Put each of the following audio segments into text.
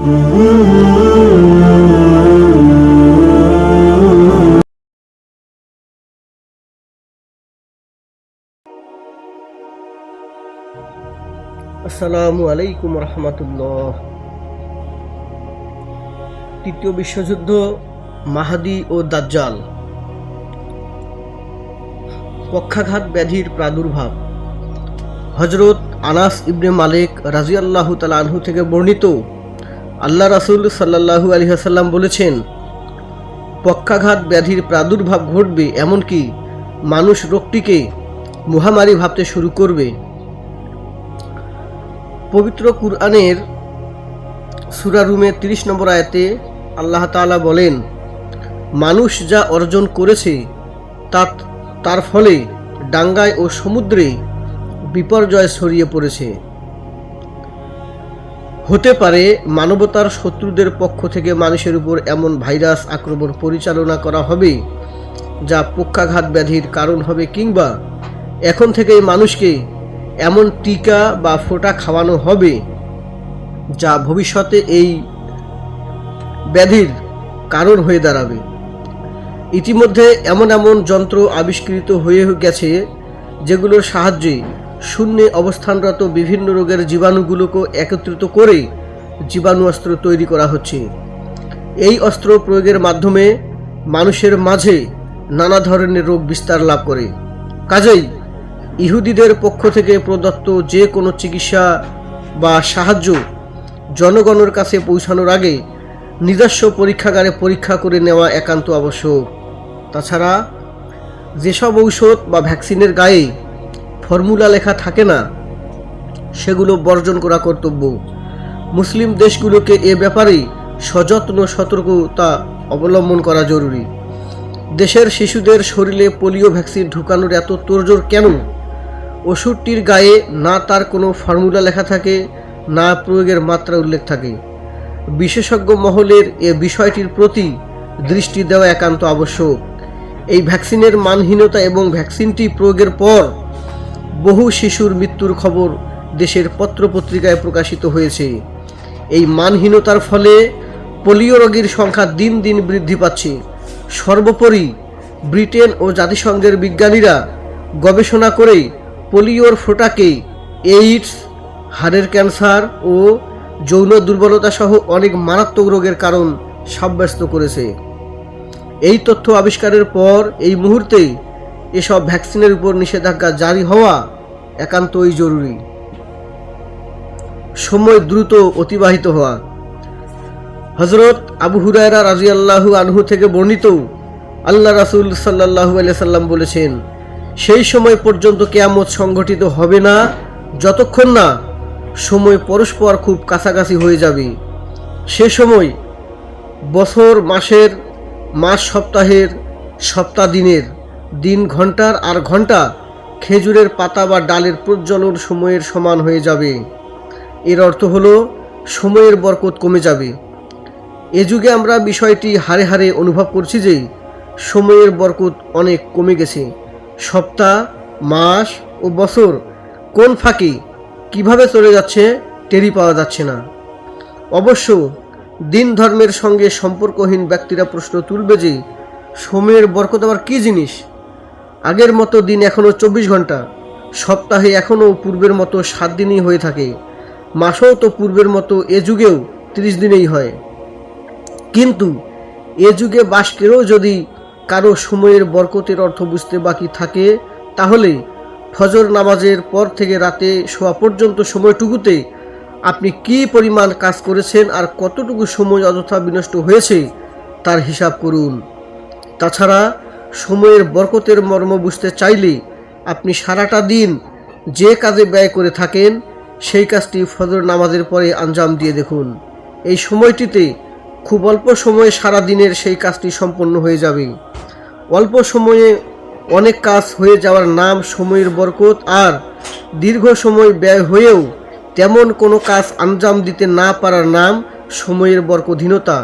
আসসালামু আলাইকুম রহমতুল্লাহ। তৃতীয় বিশ্বযুদ্ধ, মাহদী ও দাজ্জাল। পক্ষাঘাত ব্যাধির প্রাদুর্ভাব। হযরত আনাস ইবনে মালিক রাদিয়াল্লাহু তাআলা আনহু থেকে বর্ণিত, আল্লাহ রাসূল সাল্লাল্লাহু আলাইহি ওয়াসাল্লাম বলেছেন, পক্ষাঘাত ব্যাধির প্রাদুর্ভাব ঘটবে, এমনকি মানুষ রোগটিকে মহামারী ভাবতে শুরু করবে। পবিত্র কুরআনের সূরা রুমের 30 নম্বর আয়াতে আল্লাহ তাআলা বলেন, মানুষ যা অর্জন করেছে তার ফলে ডাঙ্গায় ও সমুদ্রে বিপর্যয় ছড়িয়ে পড়েছে। হতে পারে মানবতার শত্রুদের পক্ষ থেকে মানুষের উপর এমন ভাইরাস আক্রমণ পরিচালনা করা হবে যা পক্ষাঘাত ব্যাধির কারণ হবে, কিংবা এখন থেকেই মানুষকে এমন টিকা বা ফোঁটা খাওয়ানো হবে যা ভবিষ্যতে এই ব্যাধির কারণ হয়ে দাঁড়াবে। ইতিমধ্যে এমন এমন যন্ত্র আবিষ্কৃত হয়ে গেছে যেগুলোর সাহায্যে শূন্যে অবস্থানরত বিভিন্ন রোগের জীবাণুগুলোকে একত্রিত করে জীবাণু অস্ত্র তৈরি করা হচ্ছে। এই অস্ত্র প্রয়োগের মাধ্যমে মানুষের মাঝে নানা ধরনের রোগ বিস্তার লাভ করে। কাজেই ইহুদিদের পক্ষ থেকে প্রদত্ত যে কোনো চিকিৎসা বা সাহায্য জনগণের কাছে পৌঁছানোর আগে নিজস্ব পরীক্ষাগারে পরীক্ষা করে নেওয়া একান্ত আবশ্যক। তাছাড়া যেসব ঔষধ বা ভ্যাকসিনের গায়ে ফর্মুলা লেখা থাকে না, সেগুলো বর্জন করা কর্তব্য। মুসলিম দেশগুলোকে এ ব্যাপারে সযত্ন সতর্কতা অবলম্বন করা জরুরি। দেশের শিশুদের শরীরে পোলিও ভ্যাকসিন ঢুকানোর এত তোড়জোড় কেন? ওষুধটির গায়ে না তার কোনো ফর্মুলা লেখা থাকে, না প্রয়োগের মাত্রা উল্লেখ থাকে। বিশেষজ্ঞ মহলের এ বিষয়টির প্রতি দৃষ্টি দেওয়া একান্ত আবশ্যক। এই ভ্যাকসিনের মানহীনতা এবং ভ্যাকসিনটি প্রয়োগের পর বহু শিশুর মৃত্যুর খবর দেশের পত্রপত্রিকায় প্রকাশিত হয়েছে। এই মানহীনতার ফলে পোলিও রোগীর সংখ্যা দিন দিন বৃদ্ধি পাচ্ছে। সর্বোপরি ব্রিটেন ও জাতিসংঘের বিজ্ঞানীরা গবেষণা করে পোলিওর ফোঁটাকে এইডস, হাড়ের ক্যান্সার ও যৌন দুর্বলতা সহ অনেক মারাত্মক রোগের কারণ সাব্যস্ত করেছে। এই তথ্য আবিষ্কারের পর এই মুহূর্তে এসব ভ্যাকসিনের উপর নিষেধাজ্ঞা জারি হওয়া একান্তই জরুরি। সময় দ্রুত অতিবাহিত হওয়া। হযরত আবু হুরায়রা রাদিয়াল্লাহু আনহু থেকে বর্ণিত, আল্লাহ রাসূল সাল্লাল্লাহু আলাইহি সাল্লাম বলেছেন, সেই সময় পর্যন্ত কিয়ামত সংঘটিত হবে না যতক্ষণ না সময় পরস্পর খুব কাছাকাছি হয়ে যাবে। সে সময় বছর মাসের, মাস সপ্তাহের, সপ্তাহ দিনের, দিন ঘন্টার, আর ঘন্টা খেজুরের পাতা বা ডালের প্রজ্বলন সময়ের সমান হয়ে যাবে। এর অর্থ হলো সময়ের বরকত কমে যাবে। এ যুগে আমরা বিষয়টি হাড়ে হাড়ে অনুভব করছি যে সময়ের বরকত অনেক কমে গেছে। সপ্তাহ, মাস ও বছর কোন ফাঁকে কিভাবে চলে যাচ্ছে টেরি পাওয়া যাচ্ছে না। অবশ্য দিন ধর্মের সঙ্গে সম্পর্কহীন ব্যক্তিরা প্রশ্ন তুলবে যে সময়ের বরকত আবার কী জিনিস? আগের মতো দিন এখনও 24 ঘন্টা, সপ্তাহে এখনও পূর্বের মতো 7 দিনই হয়ে থাকে, মাসও তো পূর্বের মতো এ যুগেও 30 দিনেই হয়। কিন্তু এ যুগে বাস করেও যদি কারো সময়ের বরকতের অর্থ বুঝতে বাকি থাকে, তাহলে ফজর নামাজের পর থেকে রাতে শোয়া পর্যন্ত সময়টুকুতে আপনি কি পরিমাণ কাজ করেছেন আর কতটুকু সময় অযথা বিনষ্ট হয়েছে তার হিসাব করুন। তাছাড়া সময়ের বরকতের মর্ম বুঝতে চাইলে আপনি সারাটা দিন যে কাজে ব্যয় করে থাকেন সেই কাজটি ফজর নামাজের পরে আঞ্জাম দিয়ে দেখুন। এই সময়টিতে খুব অল্প সময়ে সারা দিনের সেই কাজটি সম্পন্ন হয়ে যাবে। অল্প সময়ে অনেক কাজ হয়ে যাওয়ার নাম সময়ের বরকত, আর দীর্ঘ সময় ব্যয় হয়েও তেমন কোনো কাজ আঞ্জাম দিতে না পারার নাম সময়ের বরকতহীনতা।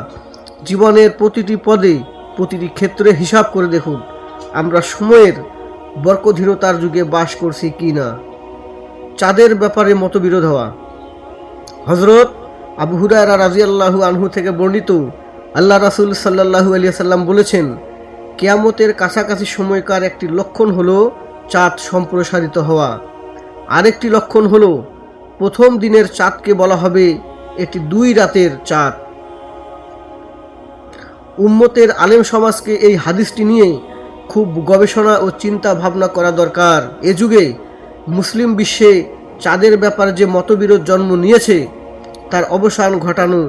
জীবনের প্রতিটি পদে, প্রতিটি ক্ষেত্রে হিসাব করে দেখুন আমরা সময়ের বরকতহীনতার যুগে বাস করছি কি না। চাঁদের ব্যাপারে মতবিরোধ হওয়া। হযরত আবু হুরায়রা রাদিয়াল্লাহু আনহু থেকে বর্ণিত, আল্লাহ রাসূল সাল্লাল্লাহু আলাইহি সাল্লাম বলেছেন, কিয়ামতের কাছাকাছি সময়কার একটি লক্ষণ হলো চাঁদ সম্প্রসারিত হওয়া। আরেকটি লক্ষণ হলো প্রথম দিনের চাঁদকে বলা হবে এটি 2 রাতের চাঁদ। উম্মতের আলেম সমাজকে এই হাদিসটি নিয়ে খুব গবেষণা ও চিন্তা ভাবনা করা দরকার। এ যুগে মুসলিম বিশ্বে চাঁদের ব্যাপারে যে মতবিরোধ জন্ম নিয়েছে তার অবসান ঘটানো